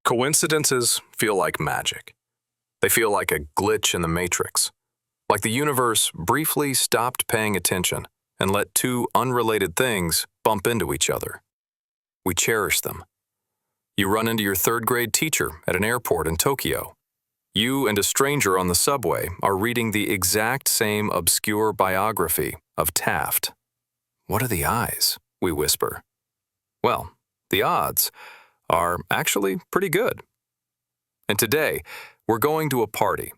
Coincidences feel like magic. They feel like a glitch in the matrix, like the universe briefly stopped paying attention and let two unrelated things bump into each other. We cherish them. You run into your third-grade teacher at an airport in Tokyo. You and a stranger on the subway are reading the exact same obscure biography of Taft. What are the eyes? We whisper. Well, the odds are actually pretty good. And today, we're going to a party,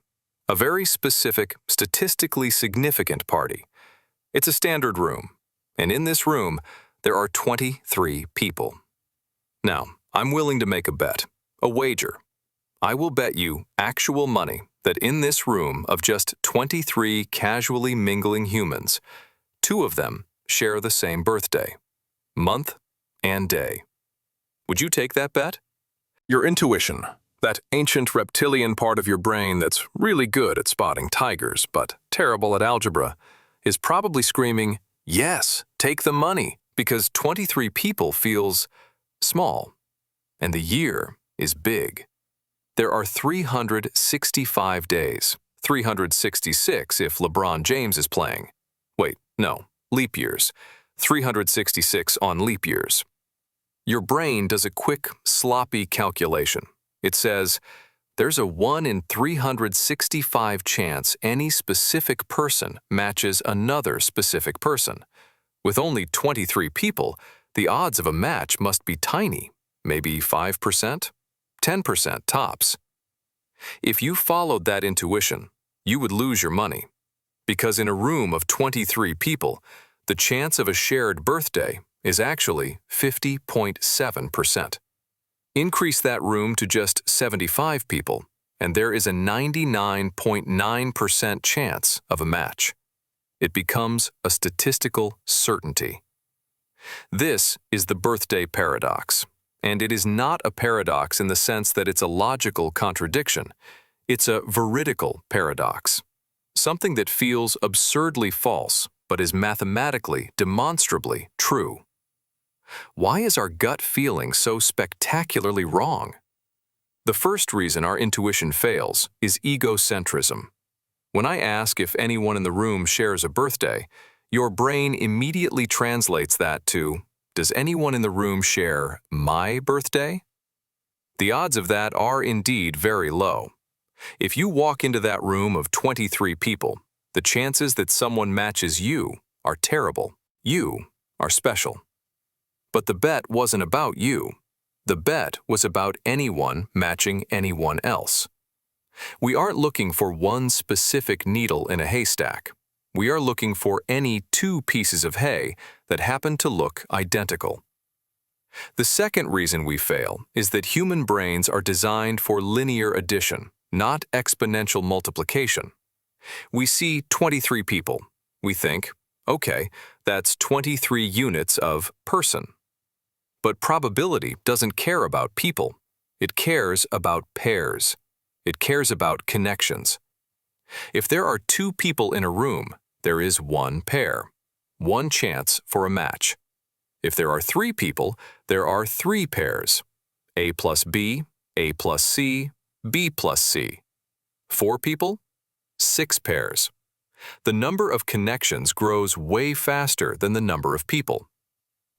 a very specific, statistically significant party. It's a standard room, and in this room, there are 23 people. Now, I'm willing to make a bet, a wager. I will bet you actual money that in this room of just 23 casually mingling humans, 2 of them share the same birthday, month, and day. Would you take that bet? Your intuition, that ancient reptilian part of your brain that's really good at spotting tigers but terrible at algebra, is probably screaming, "Yes, take the money," because 23 people feels small, and the year is big. There are 365 days, 366 if LeBron James is playing. Wait, no, leap years, 366 on leap years. Your brain does a quick, sloppy calculation. It says, there's a 1 in 365 chance any specific person matches another specific person. With only 23 people, the odds of a match must be tiny, maybe 5%, 10% tops. If you followed that intuition, you would lose your money. Because in a room of 23 people, the chance of a shared birthday is actually 50.7%. Increase that room to just 75 people, and there is a 99.9% chance of a match. It becomes a statistical certainty. This is the birthday paradox, and it is not a paradox in the sense that it's a logical contradiction. It's a veridical paradox, something that feels absurdly false but is mathematically, demonstrably true. Why is our gut feeling so spectacularly wrong? The first reason our intuition fails is egocentrism. When I ask if anyone in the room shares a birthday, your brain immediately translates that to, does anyone in the room share my birthday? The odds of that are indeed very low. If you walk into that room of 23 people, the chances that someone matches you are terrible. You are special. But the bet wasn't about you. The bet was about anyone matching anyone else. We aren't looking for one specific needle in a haystack. We are looking for any 2 pieces of hay that happen to look identical. The second reason we fail is that human brains are designed for linear addition, not exponential multiplication. We see 23 people. We think, okay, that's 23 units of person. But probability doesn't care about people. It cares about pairs. It cares about connections. If there are 2 people in a room, there is 1 pair, 1 chance for a match. If there are 3 people, there are 3 pairs, A plus B, A plus C, B plus C. 4 people, 6 pairs. The number of connections grows way faster than the number of people.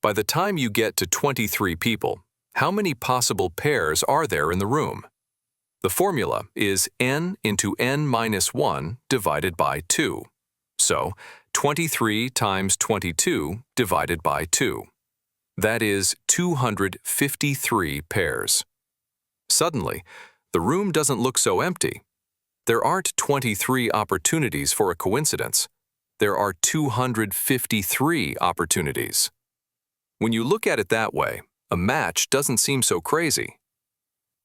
By the time you get to 23 people, how many possible pairs are there in the room? The formula is n into n minus 1 divided by 2. So, 23 times 22 divided by 2. That is 253 pairs. Suddenly, the room doesn't look so empty. There aren't 23 opportunities for a coincidence. There are 253 opportunities. When you look at it that way, a match doesn't seem so crazy.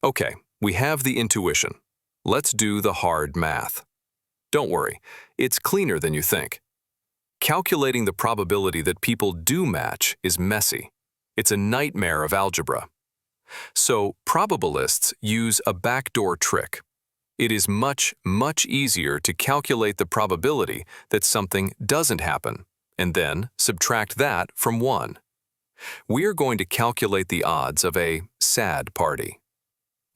Okay, we have the intuition. Let's do the hard math. Don't worry, it's cleaner than you think. Calculating the probability that people do match is messy. It's a nightmare of algebra. So, probabilists use a backdoor trick. It is much, much easier to calculate the probability that something doesn't happen, and then subtract that from 1. We are going to calculate the odds of a sad party.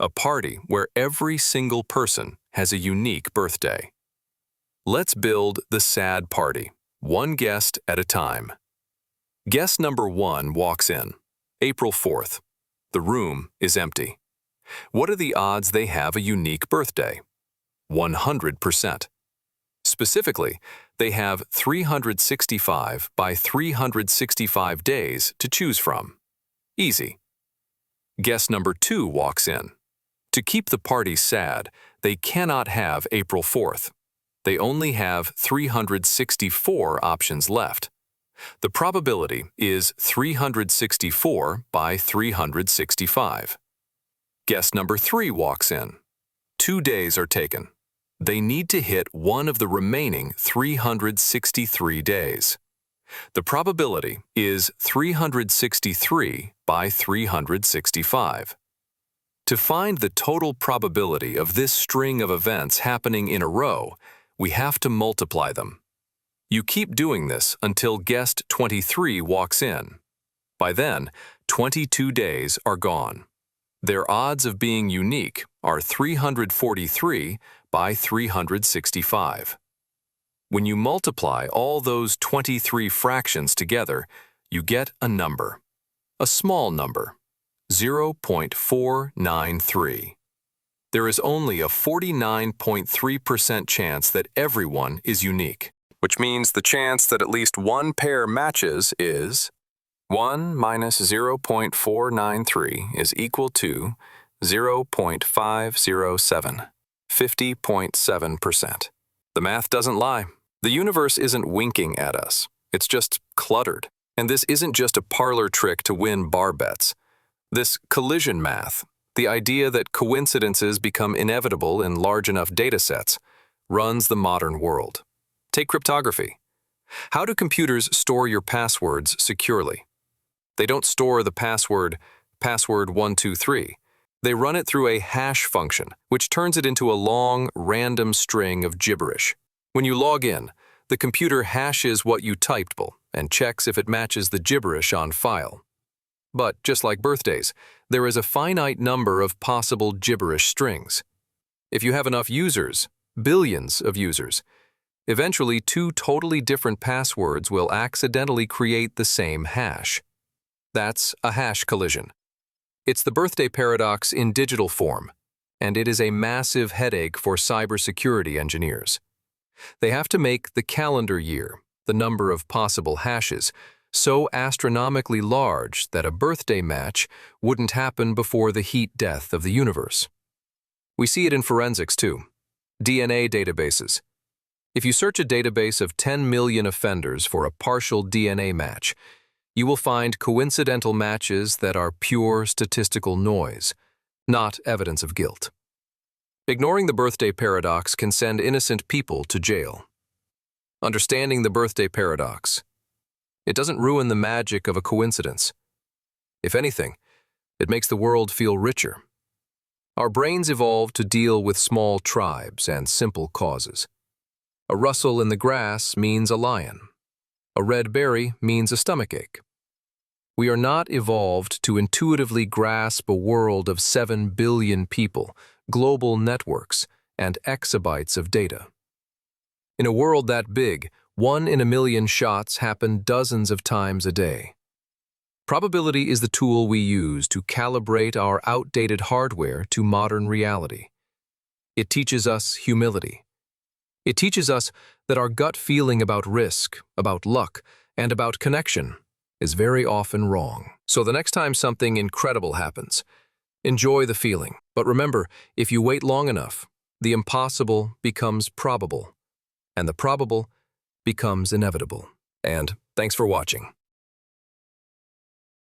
A party where every single person has a unique birthday. Let's build the sad party, one guest at a time. Guest number 1 walks in. April 4th. The room is empty. What are the odds they have a unique birthday? 100%. Specifically, they have 365 by 365 days to choose from. Easy. Guest number 2 walks in. To keep the party sad, they cannot have April 4th. They only have 364 options left. The probability is 364 by 365. Guest number 3 walks in. 2 days are taken. They need to hit one of the remaining 363 days. The probability is 363 by 365. To find the total probability of this string of events happening in a row, we have to multiply them. You keep doing this until guest 23 walks in. By then, 22 days are gone. Their odds of being unique are 343 by 365. When you multiply all those 23 fractions together, you get a number. A small number, 0.493. There is only a 49.3% chance that everyone is unique, which means the chance that at least one pair matches is 1 minus 0.493 is equal to 0.507, 50.7%. The math doesn't lie. The universe isn't winking at us. It's just cluttered. And this isn't just a parlor trick to win bar bets. This collision math, the idea that coincidences become inevitable in large enough data sets, runs the modern world. Take cryptography. How do computers store your passwords securely? They don't store the password 123. They run it through a hash function, which turns it into a long, random string of gibberish. When you log in, the computer hashes what you typed and checks if it matches the gibberish on file. But just like birthdays, there is a finite number of possible gibberish strings. If you have enough users, billions of users, eventually 2 totally different passwords will accidentally create the same hash. That's a hash collision. It's the birthday paradox in digital form, and it is a massive headache for cybersecurity engineers. They have to make the calendar year, the number of possible hashes, so astronomically large that a birthday match wouldn't happen before the heat death of the universe. We see it in forensics too. DNA databases. If you search a database of 10 million offenders for a partial DNA match, you will find coincidental matches that are pure statistical noise, not evidence of guilt. Ignoring the birthday paradox can send innocent people to jail. Understanding the birthday paradox. It doesn't ruin the magic of a coincidence. If anything, it makes the world feel richer. Our brains evolved to deal with small tribes and simple causes. A rustle in the grass means a lion. A red berry means a stomachache. We are not evolved to intuitively grasp a world of 7 billion people, global networks, and exabytes of data. In a world that big, 1 in a million shots happen dozens of times a day. Probability is the tool we use to calibrate our outdated hardware to modern reality. It teaches us humility. It teaches us that our gut feeling about risk, about luck, and about connection is very often wrong. So the next time something incredible happens, enjoy the feeling. But remember, if you wait long enough, the impossible becomes probable, and the probable becomes inevitable. And thanks for watching.